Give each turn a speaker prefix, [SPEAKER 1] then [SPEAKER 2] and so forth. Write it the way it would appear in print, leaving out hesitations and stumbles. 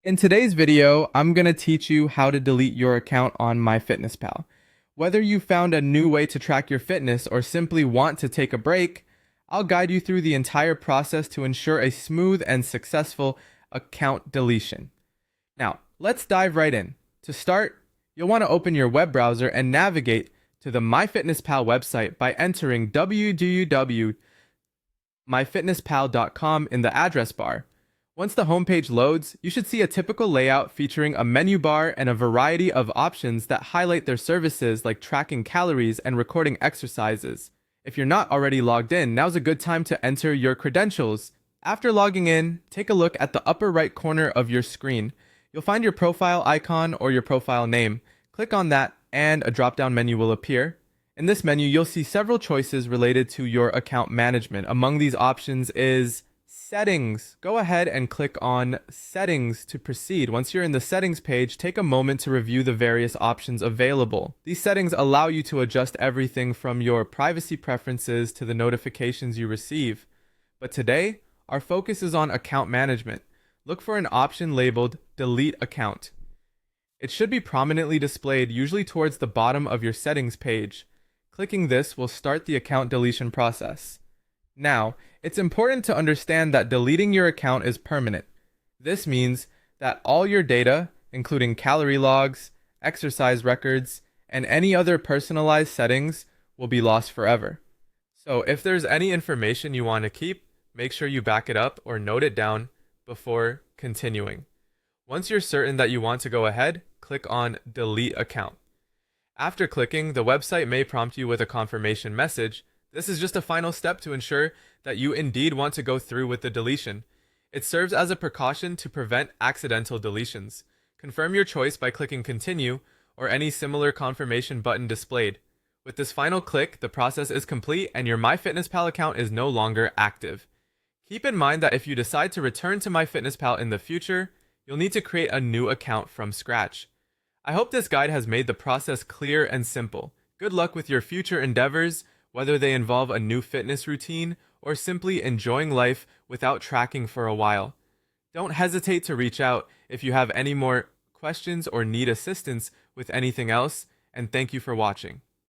[SPEAKER 1] In today's video, I'm going to teach you how to delete your account on MyFitnessPal. Whether you found a new way to track your fitness or simply want to take a break, I'll guide you through the entire process to ensure a smooth and successful account deletion. Now, let's dive right in. To start, you'll want to open your web browser and navigate to the MyFitnessPal website by entering www.myfitnesspal.com in the address bar. Once the homepage loads, you should see a typical layout featuring a menu bar and a variety of options that highlight their services like tracking calories and recording exercises. If you're not already logged in, now's a good time to enter your credentials. After logging in, take a look at the upper right corner of your screen. You'll find your profile icon or your profile name. Click on that and a drop-down menu will appear. In this menu, you'll see several choices related to your account management. Among these options is Settings. Go ahead and click on Settings to proceed. Once you're in the Settings page, take a moment to review the various options available. These settings allow you to adjust everything from your privacy preferences to the notifications you receive. But today, our focus is on account management. Look for an option labeled Delete Account. It should be prominently displayed, usually towards the bottom of your settings page. Clicking this will start the account deletion process. Now, it's important to understand that deleting your account is permanent. This means that all your data, including calorie logs, exercise records, and any other personalized settings, will be lost forever. So if there's any information you want to keep, make sure you back it up or note it down before continuing. Once you're certain that you want to go ahead, click on Delete Account. After clicking, the website may prompt you with a confirmation message. This is just a final step to ensure that you indeed want to go through with the deletion. It serves as a precaution to prevent accidental deletions. Confirm your choice by clicking Continue or any similar confirmation button displayed. With this final click, the process is complete and your MyFitnessPal account is no longer active. Keep in mind that if you decide to return to MyFitnessPal in the future, you'll need to create a new account from scratch. I hope this guide has made the process clear and simple. Good luck with your future endeavors, whether they involve a new fitness routine or simply enjoying life without tracking for a while. Don't hesitate to reach out if you have any more questions or need assistance with anything else, and thank you for watching.